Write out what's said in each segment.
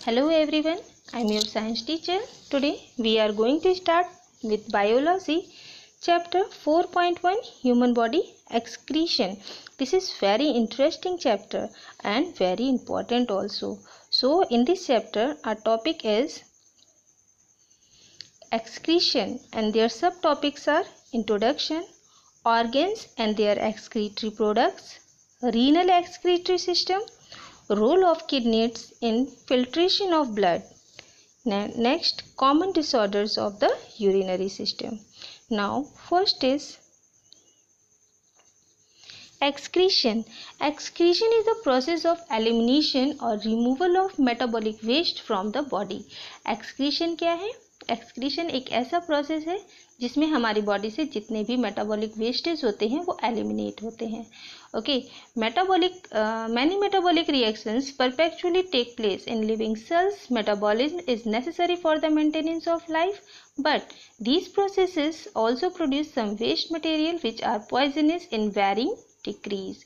Hello everyone, I am your science teacher. Today we are going to start with biology chapter 4.1 human body excretion. This is very interesting chapter and very important also. So in this chapter our topic is excretion and their subtopics are introduction, organs and their excretory products, renal excretory system, role of kidneys in filtration of blood. Next, common disorders of the urinary system. Now, first is excretion. Excretion is the process of elimination or removal of metabolic waste from the body. Excretion क्या है? Excretion एक ऐसा process है जिसमें हमारी body से जितने भी मेटाबॉलिक वेस्टेज होते हैं वो एलिमिनेट होते हैं. Okay, many metabolic reactions perpetually take place in living cells. Metabolism is necessary for the maintenance of life, but these processes also produce some waste material which are poisonous in varying degrees.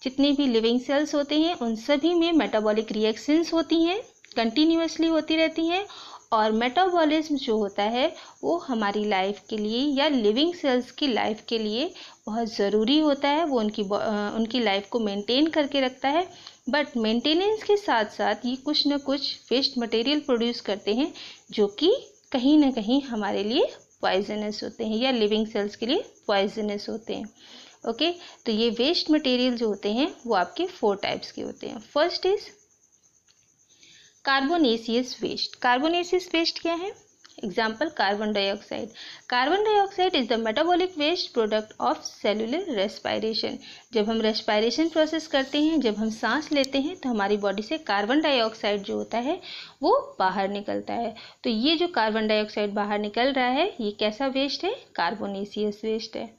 जितने भी living cells होते हैं उन सभी में metabolic reactions होती हैं, continuously होती रहती हैं, और मेटाबॉलिज्म जो होता है वो हमारी लाइफ के लिए या लिविंग सेल्स की लाइफ के लिए बहुत ज़रूरी होता है. वो उनकी लाइफ को मेंटेन करके रखता है. बट मेंटेनेंस के साथ साथ ये कुछ न कुछ वेस्ट मटेरियल प्रोड्यूस करते हैं जो कि कहीं ना कहीं हमारे लिए पॉइजनस होते हैं या लिविंग सेल्स के लिए पॉइजनस होते हैं. ओके, तो ये वेस्ट मटेरियल जो होते हैं वो आपके 4 टाइप्स के होते हैं. First is carbonaceous waste. Carbonaceous waste क्या है? Example carbon dioxide. Carbon dioxide is the metabolic waste product of cellular respiration. जब हम रेस्पिरेशन प्रोसेस करते हैं, जब हम सांस लेते हैं तो हमारी बॉडी से कार्बन डाइऑक्साइड जो होता है वो बाहर निकलता है. तो ये जो कार्बन डाइऑक्साइड बाहर निकल रहा है ये कैसा वेस्ट है? कार्बोनेसियस वेस्ट है.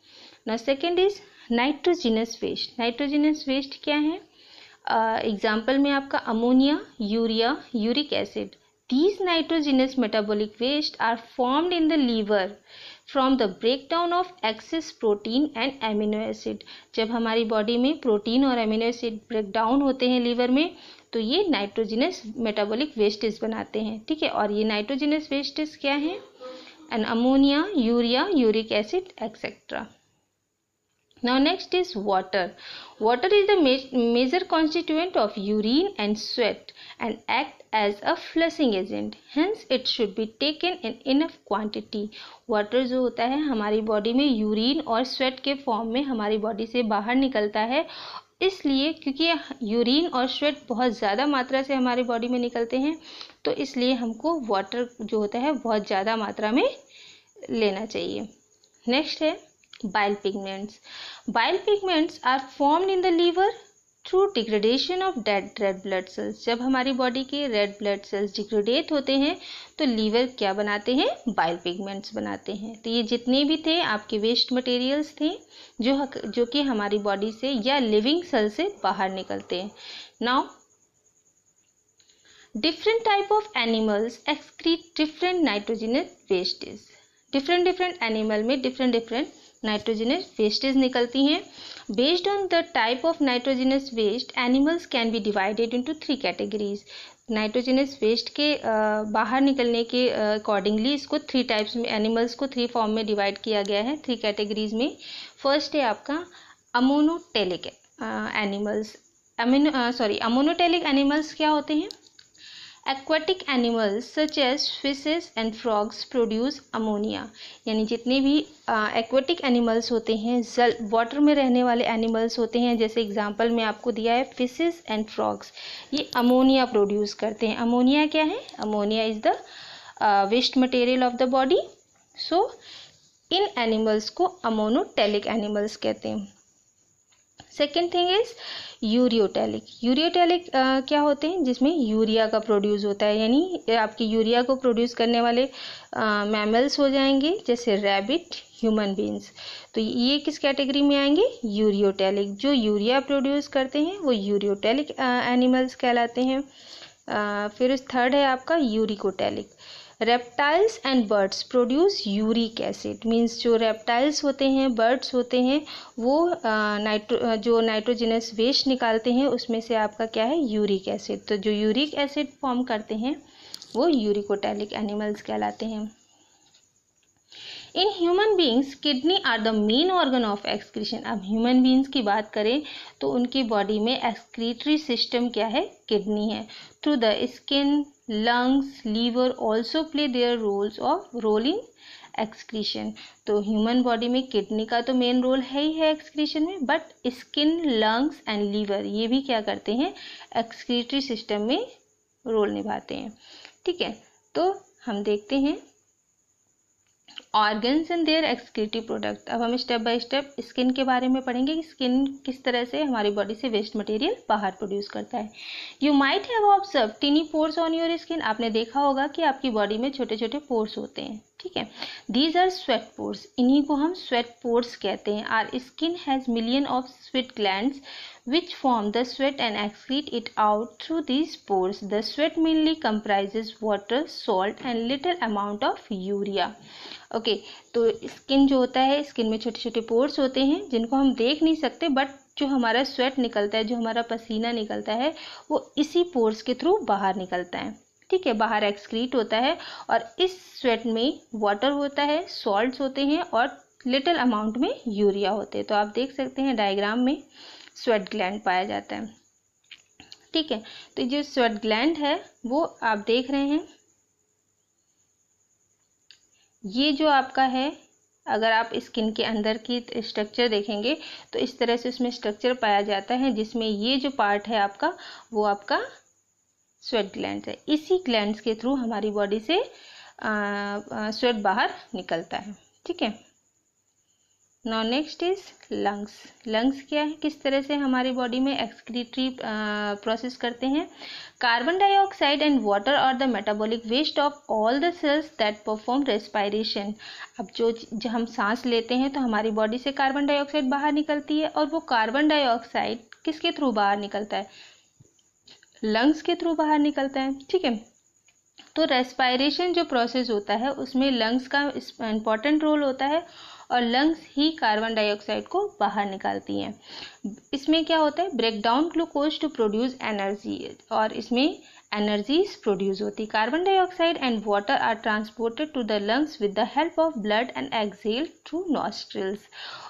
Now second is nitrogenous waste. Nitrogenous waste क्या है? एग्जाम्पल में आपका ammonia, urea, uric acid. These nitrogenous metabolic waste are formed in the liver from the breakdown of excess protein and amino acid. जब हमारी body में protein और amino acid breakdown होते हैं लीवर में तो ये नाइट्रोजिनस मेटाबॉलिक वेस्टेज बनाते हैं. ठीक है, और ये नाइट्रोजिनस वेस्टेज क्या है? And ammonia, urea, uric acid etcetera. Now next is water. Water is the major constituent of urine and sweat and act as a flushing agent. Hence it should be taken in enough quantity. Water जो होता है हमारी body में urine और sweat के form में हमारी body से बाहर निकलता है. इसलिए क्योंकि यूरिन और स्वेट बहुत ज़्यादा मात्रा से हमारी बॉडी में निकलते हैं तो इसलिए हमको वाटर जो होता है बहुत ज़्यादा मात्रा में लेना चाहिए. नेक्स्ट है bile pigments. Bile pigments are formed in the liver through degradation of dead red blood cells. जब हमारी बॉडी के रेड ब्लड सेल्स डिग्रेडेट होते हैं तो लीवर क्या बनाते हैं? बाइल पिगमेंट्स बनाते हैं. तो ये जितने भी थे आपके वेस्ट मटेरियल्स थे जो कि हमारी बॉडी से या लिविंग सेल से बाहर निकलते हैं. Now different type of animals excrete different nitrogenous wastage. Different animal में डिफरेंट नाइट्रोजनस वेस्टेज निकलती हैं. Based on the type of nitrogenous waste animals can be divided into 3 categories. Nitrogenous waste के बाहर निकलने के अकॉर्डिंगली इसको 3 टाइप्स में animals को 3 फॉर्म में डिवाइड किया गया है 3 कैटेगरीज में. फर्स्ट है आपका अमोनोटेलिक एनिमल्स. अमोनोटेलिक एनिमल्स क्या होते हैं? Aquatic animals such as fishes and frogs produce ammonia. यानी जितने भी एक्वेटिक एनिमल्स होते हैं, जल वाटर में रहने वाले एनिमल्स होते हैं, जैसे एग्जांपल में आपको दिया है फिशेस एंड फ्रॉग्स, ये अमोनिया प्रोड्यूस करते हैं. अमोनिया क्या है? Ammonia is the waste material of the body. So इन एनिमल्स को अमोनोटेलिक एनिमल्स कहते हैं. Second thing is ureotelic. Ureotelic क्या होते हैं? जिसमें यूरिया का प्रोड्यूस होता है. यानी आपकी यूरिया को प्रोड्यूस करने वाले मैमल्स हो जाएंगे जैसे रैबिट, ह्यूमन बींग्स. तो ये किस कैटेगरी में आएंगे? यूरियोटेलिक. जो यूरिया प्रोड्यूस करते हैं वो यूरियोटेलिक एनिमल्स कहलाते हैं. फिर थर्ड है आपका uricotelic. Reptiles and birds produce uric acid, means जो रेप्टाइल्स होते हैं, बर्ड्स होते हैं, वो जो नाइट्रोजनस वेस्ट निकालते हैं उसमें से आपका क्या है, यूरिक एसिड। तो जो यूरिक एसिड फॉर्म करते हैं वो यूरिकोटैलिक एनिमल्स कहलाते हैं। In human beings kidney are the main organ of excretion. अब ह्यूमन बींग्स की बात करें तो उनकी बॉडी में एक्सक्रीटरी सिस्टम क्या है, किडनी है। Through the skin, lungs, liver also play their role in excretion. तो ह्यूमन बॉडी में किडनी का तो मेन रोल है ही है एक्सक्रीशन में, but skin, lungs and liver ये भी क्या करते हैं, एक्सक्रीटरी सिस्टम में रोल निभाते हैं। ठीक है, तो हम देखते हैं organs and their excretory product. अब हम स्टेप बाय स्टेप स्किन के बारे में पढ़ेंगे कि स्किन किस तरह से हमारी बॉडी से वेस्ट मटेरियल बाहर प्रोड्यूस करता है। You might have observe टिनी pores on your skin. आपने देखा होगा कि आपकी बॉडी में छोटे छोटे पोर्स होते हैं। ठीक है, दीज आर स्वेट पोर्स, इन्हीं को हम स्वेट पोर्स कहते हैं। Our skin has million of sweat glands which form the sweat and excrete it out through these pores. The sweat mainly comprises water, salt and little amount of urea. Okay, तो skin जो होता है, skin में छोटे छोटे pores होते हैं जिनको हम देख नहीं सकते, बट जो हमारा स्वेट निकलता है, जो हमारा पसीना निकलता है, वो इसी पोर्स के थ्रू बाहर निकलता है। ठीक है, बाहर एक्सक्रीट होता है और इस स्वेट में वाटर होता है, सॉल्ट्स होते हैं और लिटिल अमाउंट में यूरिया होते हैं। तो आप देख सकते हैं डायग्राम में स्वेट ग्लैंड पाया जाता है। ठीक है, तो जो स्वेट ग्लैंड है वो आप देख रहे हैं, ये जो आपका है, अगर आप स्किन के अंदर की स्ट्रक्चर देखेंगे तो इस तरह से उसमें स्ट्रक्चर पाया जाता है, जिसमें ये जो पार्ट है आपका, वो आपका स्वेट ग्लैंड है। इसी ग्लैंड्स के थ्रू हमारी बॉडी से स्वेट बाहर निकलता है। ठीक है, now next is lungs. Lungs क्या है, किस तरह से हमारी बॉडी में एक्सक्रीटरी प्रोसेस करते हैं। Carbon dioxide and water are the metabolic waste of all the cells that perform respiration. अब जो हम सांस लेते हैं तो हमारी बॉडी से कार्बन डाइऑक्साइड बाहर निकलती है, और वो कार्बन डाइऑक्साइड किसके थ्रू बाहर निकलता है, लंग्स के थ्रू बाहर निकलता है। ठीक है, तो रेस्पायरेशन जो प्रोसेस होता है उसमें लंग्स का इम्पॉर्टेंट रोल होता है, और लंग्स ही कार्बन डाइऑक्साइड को बाहर निकालती हैं। इसमें क्या होता है, break down glucose to produce energy, और इसमें एनर्जीज प्रोड्यूस होती। Carbon dioxide and water are transported to the lungs with the help of blood and exhale through nostrils.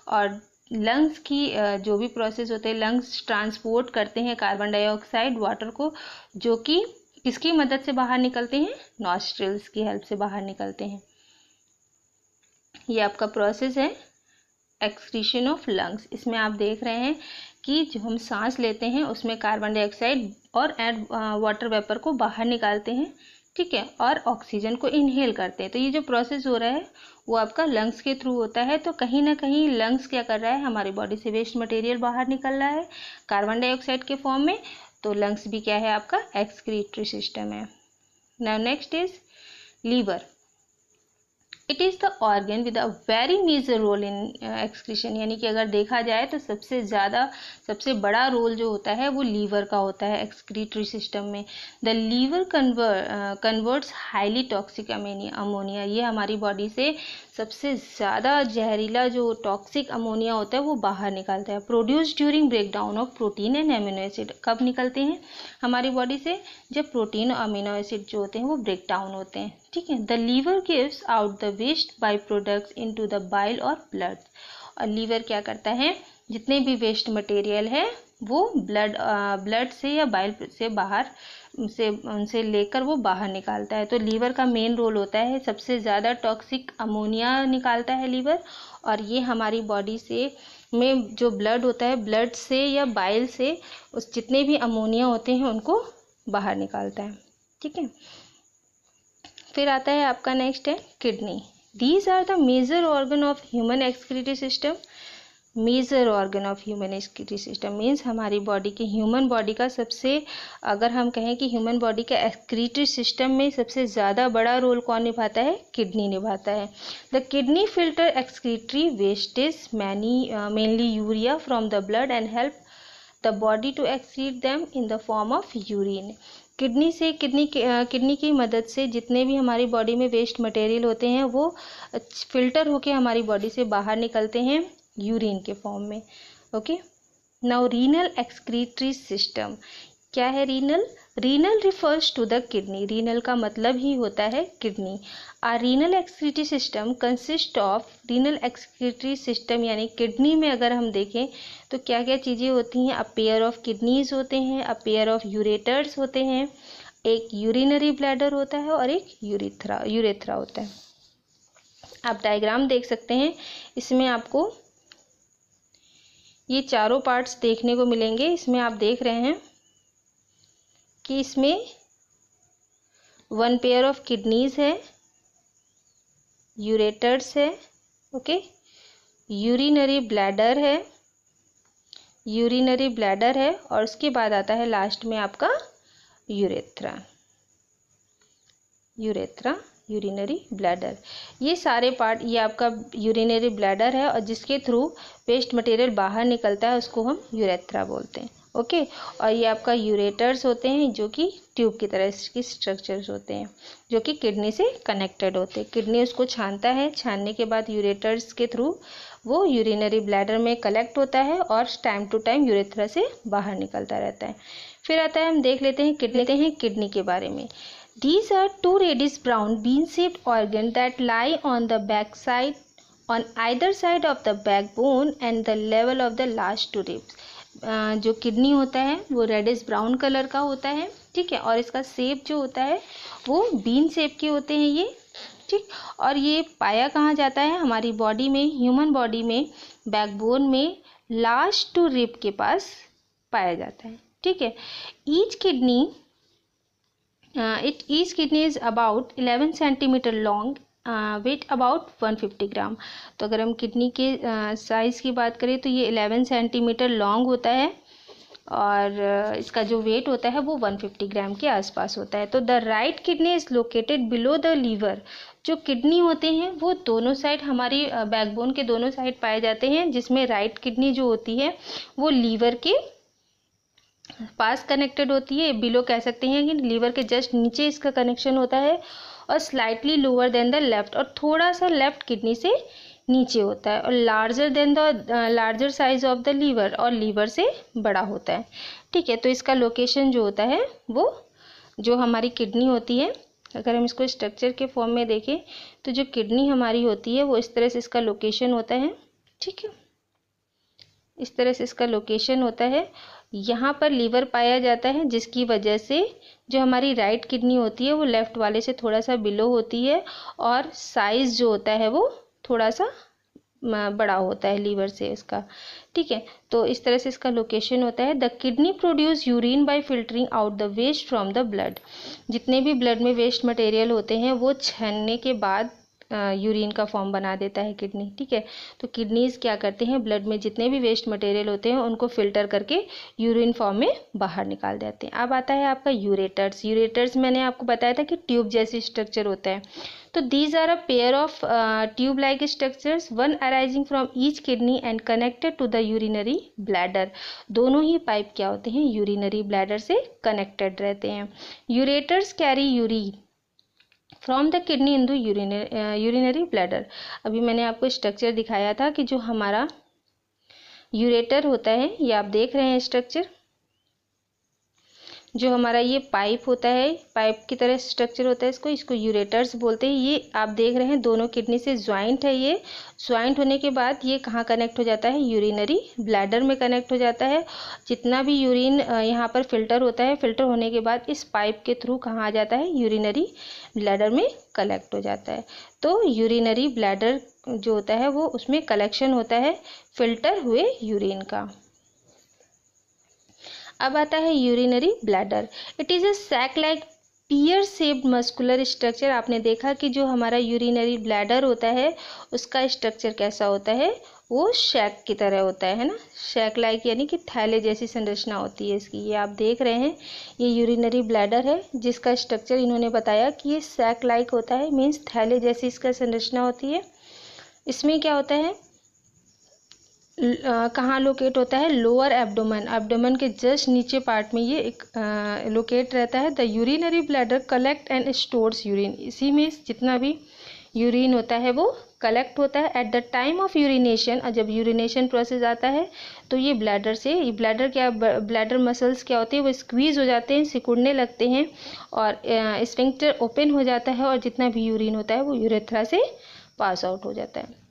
और लंग्स की जो भी प्रोसेस होते हैं, लंग्स ट्रांसपोर्ट करते हैं कार्बन डाइऑक्साइड, वाटर को, जो कि किसकी मदद से बाहर निकलते हैं, नॉस्ट्रिल्स की हेल्प से बाहर निकलते हैं। ये आपका प्रोसेस है एक्सक्रीशन ऑफ लंग्स। इसमें आप देख रहे हैं कि जो हम सांस लेते हैं उसमें कार्बन डाइऑक्साइड और वाटर वेपर को बाहर निकालते हैं। ठीक है, और ऑक्सीजन को इनहेल करते हैं। तो ये जो प्रोसेस हो रहा है वो आपका लंग्स के थ्रू होता है। तो कहीं ना कहीं लंग्स क्या कर रहा है, हमारी बॉडी से वेस्ट मटेरियल बाहर निकल रहा है कार्बन डाइऑक्साइड के फॉर्म में। तो लंग्स भी क्या है, आपका एक्सक्रीटरी सिस्टम है। Now next is liver. It is the organ with a very major role in excretion, यानी कि अगर देखा जाए तो सबसे बड़ा रोल जो होता है वो लीवर का होता है एक्सक्रीटरी सिस्टम में। The liver converts highly toxic ammonia. ये हमारी बॉडी से सबसे ज़्यादा जहरीला जो टॉक्सिक अमोनिया होता है वो बाहर निकालता है। Produce during break down of protein and amino acid. कब निकलते हैं हमारी बॉडी से, जब प्रोटीन और अमीनो एसिड जो होते हैं वो ब्रेक डाउन होते हैं। ठीक है, the liver gives out the waste by products into the bile और ब्लड। और लीवर क्या करता है, जितने भी वेस्ट मटेरियल है वो ब्लड से या बाइल से बाहर उनसे लेकर वो बाहर निकालता है। तो लीवर का मेन रोल होता है, सबसे ज़्यादा टॉक्सिक अमोनिया निकालता है लीवर, और ये हमारी बॉडी से में जो ब्लड होता है, ब्लड से या बाइल से उस जितने भी अमोनिया होते हैं उनको बाहर निकालता है। ठीक है, फिर आता है आपका नेक्स्ट है kidney. These are the major organ of human excretory system. Major organ of human excretory system means हमारी बॉडी के ह्यूमन बॉडी का सबसे, अगर हम कहें कि ह्यूमन बॉडी का एक्सक्रीटरी सिस्टम में सबसे ज़्यादा बड़ा रोल कौन निभाता है, किडनी निभाता है। The kidney filter excretory wastage mainly urea from the blood and help the body to excrete them in the form of urine. Kidney की मदद से जितने भी हमारी बॉडी में वेस्ट मटेरियल होते हैं वो फिल्टर होके हमारी बॉडी से बाहर निकलते हैं यूरिन के फॉर्म में। Okay, now renal excretory system. क्या है renal? Renal refers to the kidney. Renal का मतलब ही होता है kidney. Uh renal excretory system consist of, renal excretory system यानी किडनी में अगर हम देखें तो क्या क्या चीज़ें होती हैं? अ पेयर ऑफ किडनीज होते हैं, अ पेयर ऑफ यूरेटर्स होते हैं, एक यूरिनरी ब्लैडर होता है और एक यूरेथ्रा होता है। आप डायग्राम देख सकते हैं, इसमें आपको ये चारों पार्ट्स देखने को मिलेंगे। इसमें आप देख रहे हैं कि इसमें वन पेयर ऑफ किडनीज है, यूरेटर्स है, ओके, यूरिनरी ब्लैडर है और उसके बाद आता है लास्ट में आपका यूरेथ्रा, यूरिनरी ब्लैडर। ये सारे पार्ट, ये आपका यूरिनरी ब्लैडर है और जिसके थ्रू वेस्ट मटेरियल बाहर निकलता है उसको हम यूरेथ्रा बोलते हैं। ओके, और ये आपका यूरेटर्स होते हैं जो कि ट्यूब की तरह के स्ट्रक्चर्स होते हैं जो कि किडनी से कनेक्टेड होते हैं। किडनी उसको छानता है, छानने के बाद यूरेटर्स के थ्रू वो यूरिनरी ब्लैडर में कलेक्ट होता है और टाइम टू टाइम यूरेथ्रा से बाहर निकलता रहता है। फिर आता है, हम देख लेते हैं किडनी के बारे में। These are two reddish brown bean-shaped organs that lie on the back side, on either side of the backbone and the level of the last two ribs. जो किडनी होता है वो रेडिश ब्राउन कलर का होता है, ठीक है, और इसका शेप जो होता है वो बीन शेप के होते हैं ये, ठीक। और ये पाया कहाँ जाता है? हमारी बॉडी में, ह्यूमन बॉडी में बैकबोन में लास्ट टू रिब के पास पाया जाता है, ठीक है। Each kidney is about 11 centimetre long, weight about 150 gram. तो अगर हम किडनी के साइज़ की बात करें तो ये 11 सेंटीमीटर लॉन्ग होता है और इसका जो वेट होता है वो 150 ग्राम के आसपास होता है। तो the right kidney is located below the liver. जो किडनी होते हैं वो दोनों साइड, हमारी बैकबोन के दोनों साइड पाए जाते हैं, जिसमें राइट किडनी जो होती है वो लीवर के पास कनेक्टेड होती है, बिलो कह सकते हैं कि लीवर के जस्ट नीचे इसका कनेक्शन होता है, और slightly lower than the left, और थोड़ा सा लेफ्ट किडनी से नीचे होता है, और larger than the larger size of the liver, और लीवर से बड़ा होता है, ठीक है। तो इसका लोकेशन जो होता है वो, जो हमारी किडनी होती है, अगर हम इसको स्ट्रक्चर के फॉर्म में देखें तो जो किडनी हमारी होती है वो इस तरह से इसका लोकेशन होता है, ठीक है, इस तरह से इसका लोकेशन होता है। यहाँ पर लीवर पाया जाता है जिसकी वजह से जो हमारी राइट किडनी होती है वो लेफ़्ट वाले से थोड़ा सा बिलो होती है, और साइज़ जो होता है वो थोड़ा सा बड़ा होता है लीवर से इसका, ठीक है। तो इस तरह से इसका लोकेशन होता है। The kidney produce urine by filtering out the waste from the blood. जितने भी ब्लड में वेस्ट मटेरियल होते हैं वो छानने के बाद यूरिन का फॉर्म बना देता है किडनी, ठीक है। तो किडनीज क्या करते हैं, ब्लड में जितने भी वेस्ट मटेरियल होते हैं उनको फिल्टर करके यूरिन फॉर्म में बाहर निकाल देते हैं। अब आता है आपका यूरेटर्स। यूरेटर्स मैंने आपको बताया था कि ट्यूब जैसी स्ट्रक्चर होता है। तो these are a pair of tube like structures, one arising from each kidney and connected to the urinary bladder. दोनों ही पाइप क्या होते हैं, यूरिनरी ब्लैडर से कनेक्टेड रहते हैं। Ureters carry urine from the kidney in the urinary bladder. अभी मैंने आपको स्ट्रक्चर दिखाया था कि जो हमारा यूरेटर होता है, ये आप देख रहे हैं स्ट्रक्चर, जो हमारा ये पाइप होता है, पाइप की तरह स्ट्रक्चर होता है, इसको यूरेटर्स बोलते हैं। ये आप देख रहे हैं दोनों किडनी से ज्वाइंट है। ये ज्वाइंट होने के बाद ये कहाँ कनेक्ट हो जाता है, यूरिनरी ब्लैडर में कनेक्ट हो जाता है। जितना भी यूरिन यहाँ पर फिल्टर होता है, फिल्टर होने के बाद इस पाइप के थ्रू कहाँ आ जाता है, यूरिनरी ब्लैडर में कलेक्ट हो जाता है। तो यूरिनरी ब्लैडर जो होता है वो, उसमें कलेक्शन होता है फिल्टर हुए यूरिन का। अब आता है urinary bladder. It is a sac like pear shaped muscular structure. आपने देखा कि जो हमारा यूरिनरी ब्लैडर होता है उसका स्ट्रक्चर कैसा होता है, वो शैक की तरह होता है ना, शैक लाइक यानी कि थैले जैसी संरचना होती है इसकी। ये आप देख रहे हैं, ये यूरिनरी ब्लैडर है जिसका स्ट्रक्चर इन्होंने बताया कि ये सैक लाइक होता है, मीन्स थैले जैसी इसका संरचना होती है। इसमें क्या होता है, कहाँ लोकेट होता है, लोअर एब्डोमेन, एब्डोमेन के जस्ट नीचे पार्ट में ये एक लोकेट रहता है। The urinary bladder collect and stores urine, इसी में जितना भी यूरिन होता है वो कलेक्ट होता है। At the time of urination, जब यूरिनेशन प्रोसेस आता है तो ये ब्लैडर से, ये ब्लैडर क्या, ब्लैडर मसल्स क्या होते हैं, वो स्क्वीज हो जाते हैं, सिकुड़ने लगते हैं और स्फिंक्टर ओपन हो जाता है और जितना भी यूरिन होता है वो यूरेथ्रा से पास आउट हो जाता है।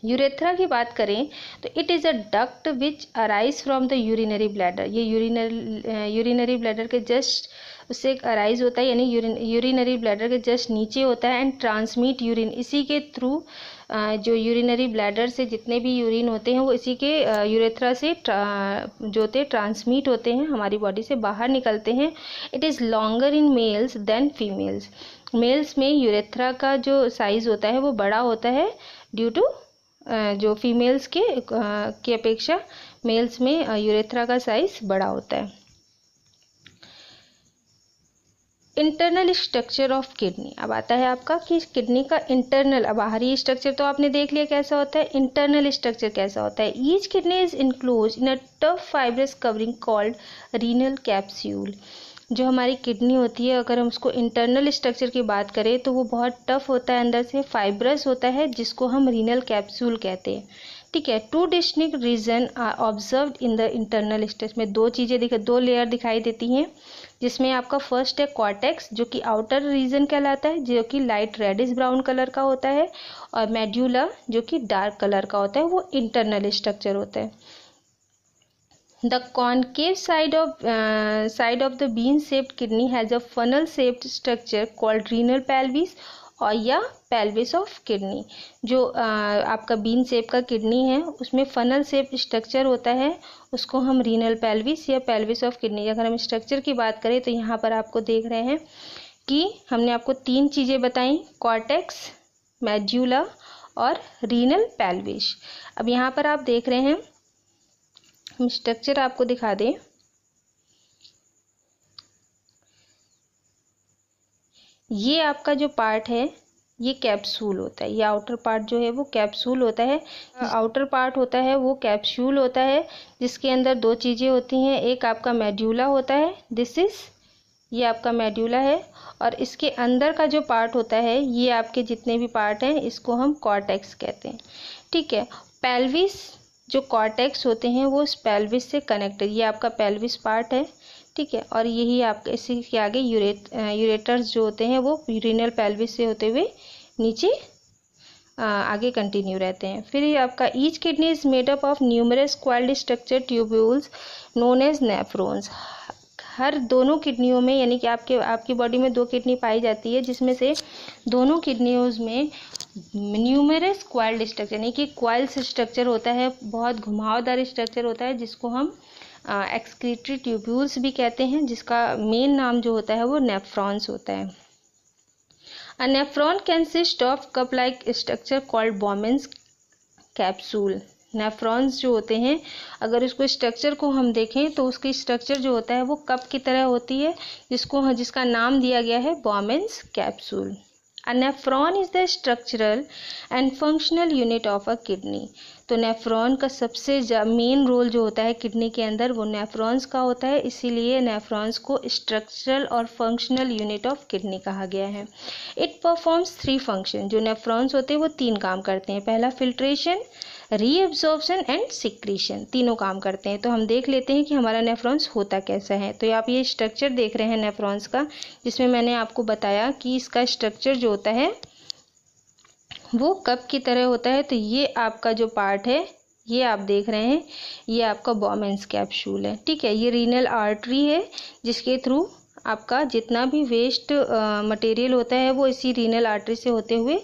यूरेथ्रा की बात करें तो it is a duct which arise from the urinary bladder, ये यूरिनरी ब्लैडर के जस्ट उससे एक अराइज होता है, यानी यूरिनरी ब्लैडर के जस्ट नीचे होता है। एंड ट्रांसमिट यूरिन, इसी के थ्रू जो यूरिनरी ब्लैडर से जितने भी यूरिन होते हैं वो इसी के यूरेथ्रा से जो होते ट्रांसमिट होते हैं, हमारी बॉडी से बाहर निकलते हैं। It is longer in males than females, males में यूरेथ्रा का जो साइज़ होता है वो बड़ा होता है ड्यू टू जो फीमेल्स की अपेक्षा मेल्स में यूरेथ्रा का साइज बड़ा होता है। इंटरनल स्ट्रक्चर ऑफ किडनी, अब आता है आपका कि किडनी का इंटरनल, बाहरी स्ट्रक्चर तो आपने देख लिया कैसा होता है, इंटरनल स्ट्रक्चर कैसा होता है। Each kidney is enclose in a tough fibrous covering called renal capsule, जो हमारी किडनी होती है अगर हम उसको इंटरनल स्ट्रक्चर की बात करें तो वो बहुत टफ होता है, अंदर से फाइब्रस होता है जिसको हम रीनल कैप्सूल कहते हैं। ठीक है, two distinct region are observed in the internal structure, में दो चीज़ें दो लेयर दिखाई देती हैं, जिसमें आपका फर्स्ट है कॉर्टेक्स जो कि आउटर रीजन कहलाता है, जो कि लाइट रेडिश ब्राउन कलर का होता है, और मेड्यूला जो कि डार्क कलर का होता है, वो इंटरनल स्ट्रक्चर होता है। The concave side of the bean-shaped kidney has a funnel-shaped structure called renal pelvis और या pelvis of kidney। जो आपका बीन शेप का किडनी है उसमें फनल शेप स्ट्रक्चर होता है, उसको हम रीनल पेल्विस या पेल्विस ऑफ किडनी, अगर हम स्ट्रक्चर की बात करें तो यहाँ पर आपको देख रहे हैं कि हमने आपको तीन चीज़ें बताई, कॉर्टेक्स, मेड्यूला और रीनल पेल्विस। अब यहाँ पर आप देख रहे हैं, हम स्ट्रक्चर आपको दिखा दें, ये आपका जो पार्ट है ये कैप्सूल होता है, ये आउटर पार्ट जो है वो कैप्सूल होता है, आउटर पार्ट होता है वो कैप्सूल होता है, जिसके अंदर दो चीज़ें होती हैं, एक आपका मेड्यूला होता है, ये आपका मेड्यूला है, और इसके अंदर का जो पार्ट होता है ये आपके जितने भी पार्ट हैं इसको हम कॉर्टेक्स कहते हैं। ठीक है, पेल्विस जो कॉर्टेक्स होते हैं वो इस पेल्विस से कनेक्टेड, ये आपका पेल्विस पार्ट है। ठीक है, और यही आपके इसी के आगे यूरेटर्स जो होते हैं वो यूरिनल पेल्विस से होते हुए नीचे आगे कंटिन्यू रहते हैं। फिर ये आपका each kidney is made up of numerous coiled structure tubules known as nephrons. हर दोनों किडनियों में, यानी कि आपकी बॉडी में दो किडनी पाई जाती है, जिसमें से दोनों किडनियों में न्यूमरस कॉइल्ड स्ट्रक्चर, यानी कि कॉइल्स स्ट्रक्चर होता है, बहुत घुमावदार स्ट्रक्चर होता है, जिसको हम एक्सक्रीटरी ट्यूब्यूल्स भी कहते हैं, जिसका मेन नाम जो होता है वो नेफ्रॉन्स होता है। A nephron consist of cup like structure called Bowman's capsule. Nephrons जो होते हैं, अगर उसको स्ट्रक्चर को हम देखें तो उसकी स्ट्रक्चर जो होता है वो कप की तरह होती है, जिसका नाम दिया गया है Bowman's capsule. A nephron is the structural and functional unit of a kidney। तो नेफ्रॉन का सबसे मेन रोल जो होता है किडनी के अंदर वो नेफ्रॉन्स का होता है, इसीलिए नेफ्रॉन्स को स्ट्रक्चरल और फंक्शनल यूनिट ऑफ किडनी कहा गया है। इट परफॉर्म्स 3 फंक्शन, जो नेफ्रॉन्स होते हैं वो 3 काम करते हैं। पहला फिल्ट्रेशन, रीअब्जॉर्प्शन एंड सिक्रीशन, तीनों काम करते हैं। तो हम देख लेते हैं कि हमारा नेफ्रॉन्स होता कैसा है। तो आप ये स्ट्रक्चर देख रहे हैं नेफ्रॉन्स का, जिसमें मैंने आपको बताया कि इसका स्ट्रक्चर जो होता है वो कप की तरह होता है। तो ये आपका जो पार्ट है ये आप देख रहे हैं, ये आपका बॉमेंस कैप्सूल है। ठीक है, ये रीनल आर्टरी है, जिसके थ्रू आपका जितना भी वेस्ट मटेरियल होता है वो इसी रीनल आर्टरी से होते हुए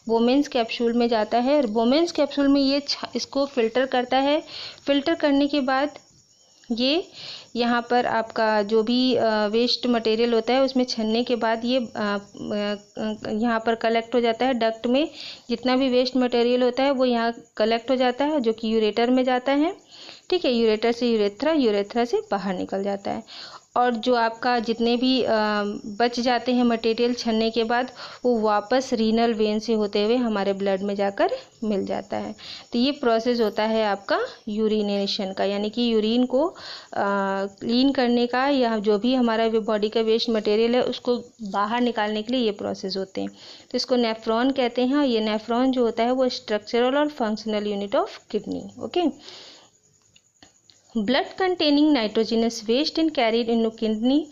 वोमेंस कैप्सूल में जाता है, और वोमेंस कैप्सूल में ये इसको फिल्टर करता है। फिल्टर करने के बाद ये यहाँ पर आपका जो भी वेस्ट मटेरियल होता है उसमें छनने के बाद ये यहाँ पर कलेक्ट हो जाता है डक्ट में। जितना भी वेस्ट मटेरियल होता है वो यहाँ कलेक्ट हो जाता है, जो कि यूरेटर में जाता है। ठीक है, यूरेटर से यूरेथ्रा, यूरेथ्रा से बाहर निकल जाता है। और जो आपका जितने भी बच जाते हैं मटेरियल छनने के बाद, वो वापस रीनल वेन से होते हुए हमारे ब्लड में जाकर मिल जाता है। तो ये प्रोसेस होता है आपका यूरिनेशन का, यानी कि यूरिन को क्लीन करने का, या जो भी हमारा बॉडी का वेस्ट मटेरियल है उसको बाहर निकालने के लिए ये प्रोसेस होते हैं। तो इसको नेफ्रॉन कहते हैं। और ये नेफ्रॉन जो होता है वो स्ट्रक्चरल और functional unit of kidney. Okay. Blood containing nitrogenous waste in carried in kidney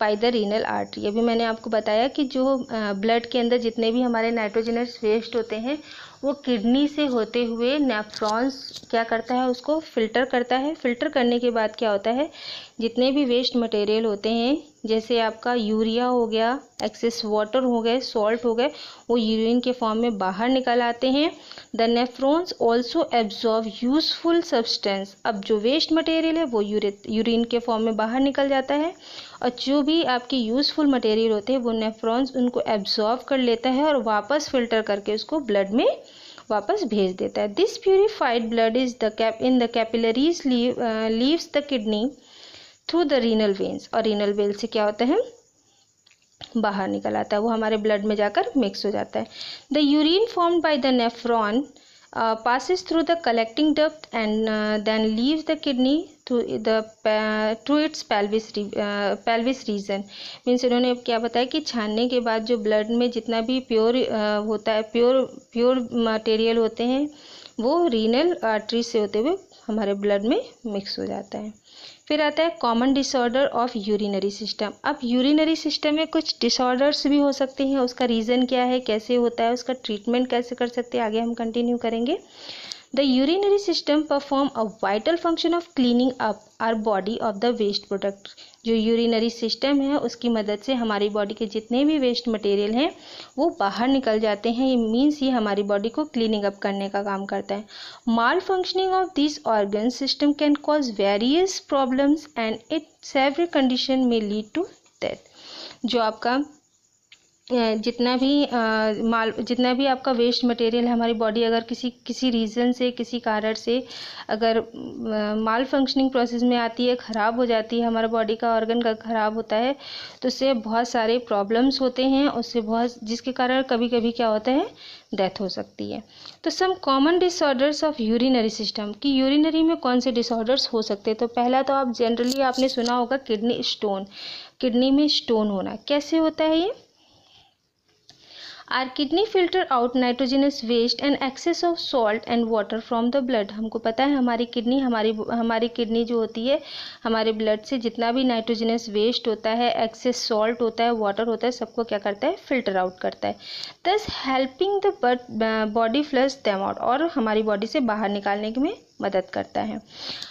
by the renal artery. अभी मैंने आपको बताया कि जो ब्लड के अंदर जितने भी हमारे नाइट्रोजिनस वेस्ट होते हैं वो किडनी से होते हुए नेफ्रॉन्स क्या करता है, उसको फिल्टर करता है। फिल्टर करने के बाद क्या होता है, जितने भी वेस्ट मटेरियल होते हैं, जैसे आपका यूरिया हो गया, एक्सेस वाटर हो गए, सॉल्ट हो गए, वो यूरिन के फॉर्म में बाहर निकल आते हैं। The nephrons also absorb useful substance. अब जो वेस्ट मटेरियल है वो यूरिन के फॉर्म में बाहर निकल जाता है, और जो भी आपके यूजफुल मटेरियल होते हैं वो नेफ्रॉन्स उनको एब्जॉर्ब कर लेता है और वापस फिल्टर करके उसको ब्लड में वापस भेज देता है। This purified blood is in the capillaries leaves the kidney through the renal veins. और रीनल वेन से क्या होता है, बाहर निकल आता है, वो हमारे ब्लड में जाकर मिक्स हो जाता है। The urine formed by the nephron passes through the collecting duct and then leaves the kidney through its pelvis region। Means इन्होंने क्या बताया कि छानने के बाद जो ब्लड में जितना भी प्योर होता है, प्योर मटेरियल होते हैं, वो रीनल आर्टरी से होते हुए हमारे ब्लड में मिक्स हो जाता है। फिर आता है common disorder of urinary system. अब यूरिनरी सिस्टम में कुछ डिसऑर्डर्स भी हो सकते हैं, उसका रीज़न क्या है, कैसे होता है, उसका ट्रीटमेंट कैसे कर सकते हैं, आगे हम कंटिन्यू करेंगे। The urinary system perform a vital function of cleaning up our body of the waste product. जो यूरिनरी सिस्टम है उसकी मदद से हमारी बॉडी के जितने भी वेस्ट मटेरियल हैं वो बाहर निकल जाते हैं। ये मीन्स ये हमारी बॉडी को क्लीनिंग अप करने का काम करता है। Malfunctioning of this organ system can cause various problems and it several condition में लीड टू डेथ। जो आपका जितना भी आपका वेस्ट मटेरियल है, हमारी बॉडी अगर किसी रीज़न से, किसी कारण से अगर माल फंक्शनिंग प्रोसेस में आती है, ख़राब हो जाती है, हमारा बॉडी का ऑर्गन का ख़राब होता है, तो उससे बहुत सारे प्रॉब्लम्स होते हैं, उससे जिसके कारण कभी कभी क्या होता है, डेथ हो सकती है। तो some common disorders of urinary system, कि यूरिनरी में कौन से डिसऑर्डर्स हो सकते हैं। तो पहला तो आप जनरली आपने सुना होगा किडनी स्टोन, किडनी में स्टोन होना। कैसे होता है ये? Our kidney filter out nitrogenous waste and excess of salt and water from the blood। हमको पता है हमारी किडनी जो होती है, हमारे ब्लड से जितना भी नाइट्रोजनस वेस्ट होता है, एक्सेस सॉल्ट होता है, वाटर होता है, सबको क्या करता है, फिल्टर आउट करता है। thus helping the body flush them out, और हमारी बॉडी से बाहर निकालने में मदद करता है।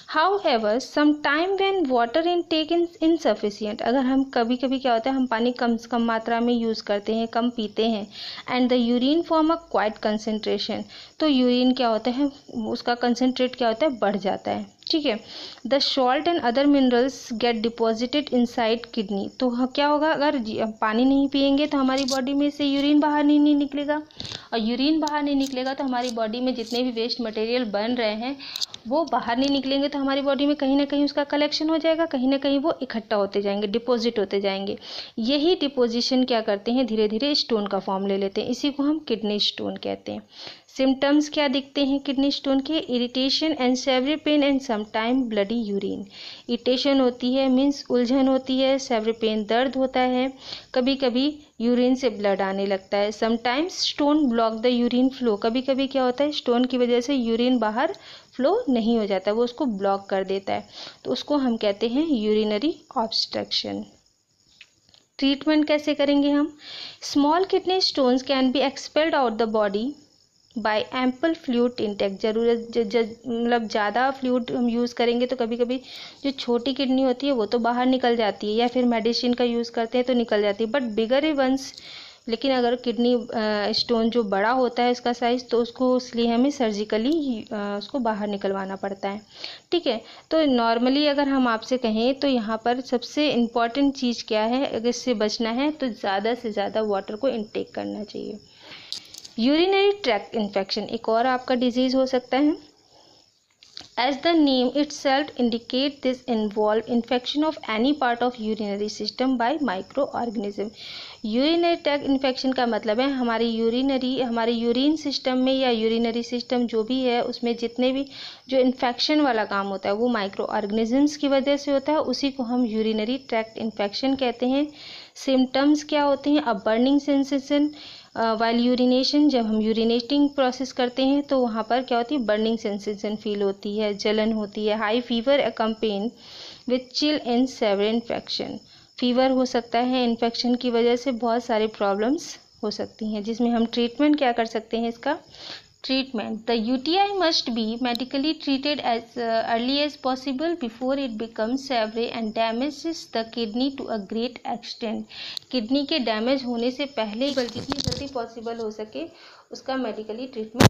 However, sometime when water intake is insufficient, अगर हम कभी क्या होता है, हम पानी कम मात्रा में यूज़ करते हैं, कम पीते हैं, and the urine form a quite concentration, तो यूरिन क्या होता है, उसका कंसनट्रेट क्या होता है, बढ़ जाता है। ठीक है। The salt and other minerals get deposited inside kidney. तो क्या होगा, अगर पानी नहीं पियेंगे तो हमारी बॉडी में से यूरिन बाहर नहीं निकलेगा, और यूरिन बाहर नहीं निकलेगा तो हमारी बॉडी में जितने भी वेस्ट मटेरियल बन रहे हैं वो बाहर नहीं निकलेंगे, तो हमारी बॉडी में कहीं ना कहीं उसका कलेक्शन हो जाएगा, कहीं ना कहीं वो इकट्ठा होते जाएंगे, डिपॉजिट होते जाएंगे। यही डिपोजिशन क्या करते हैं, धीरे धीरे स्टोन का फॉर्म ले लेते हैं, इसी को हम किडनी स्टोन कहते हैं। सिम्टम्स क्या दिखते हैं किडनी स्टोन के? Irritation and severe pain and sometime bloody urine. Irritation होती है, मीन्स उलझन होती है, सेवरी पेन दर्द होता है, कभी कभी यूरिन से ब्लड आने लगता है। Sometimes stone block the urine flow, कभी कभी क्या होता है, स्टोन की वजह से यूरिन बाहर फ्लो नहीं हो जाता, वो उसको ब्लॉक कर देता है, तो उसको हम कहते हैं यूरिनरी ऑब्स्ट्रक्शन। ट्रीटमेंट कैसे करेंगे हम? Small kidney stones can be expelled out the body by ample fluid intake. जरूरत मतलब ज़्यादा फ्लूइड हम यूज़ करेंगे तो कभी कभी जो छोटी किडनी होती है वो तो बाहर निकल जाती है, या फिर मेडिसिन का यूज़ करते हैं तो निकल जाती है, बट बिगर वंस, लेकिन अगर किडनी स्टोन जो बड़ा होता है इसका साइज़, तो उसको इसलिए हमें सर्जिकली उसको बाहर निकलवाना पड़ता है। ठीक है। तो नॉर्मली अगर हम आपसे कहें तो यहाँ पर सबसे इम्पॉर्टेंट चीज़ क्या है, अगर इससे बचना है तो ज़्यादा से ज़्यादा वाटर को इनटेक करना चाहिए। यूरिनरी ट्रैक्ट इन्फेक्शन एक और आपका डिजीज़ हो सकता है। As the name itself indicates, this involve infection of any part of urinary system by microorganism. Urinary tract infection का मतलब है हमारे यूरिन सिस्टम में या यूरिनरी सिस्टम जो भी है उसमें जितने भी जो इन्फेक्शन वाला काम होता है वो माइक्रो ऑर्गेनिजम्स की वजह से होता है, उसी को हम यूरिनरी ट्रैक्ट इन्फेक्शन कहते हैं। सिम्टम्स क्या होते हैं? अ बर्निंग सेंसेशन वाइल यूरिनेशन, जब हम यूरिनेटिंग प्रोसेस करते हैं तो वहाँ पर क्या होती है? बर्निंग सेंसेशन फील होती है, जलन होती है। High fever accompany with chill and severe infection, fever हो सकता है, इन्फेक्शन की वजह से बहुत सारे प्रॉब्लम्स हो सकती हैं, जिसमें हम ट्रीटमेंट क्या कर सकते हैं? इसका treatment, the UTI must be medically treated as early as possible before it becomes severe and damages the kidney to a great extent. Kidney के डैमेज होने से पहले जितनी जल्दी पॉसिबल हो सके उसका मेडिकली ट्रीटमेंट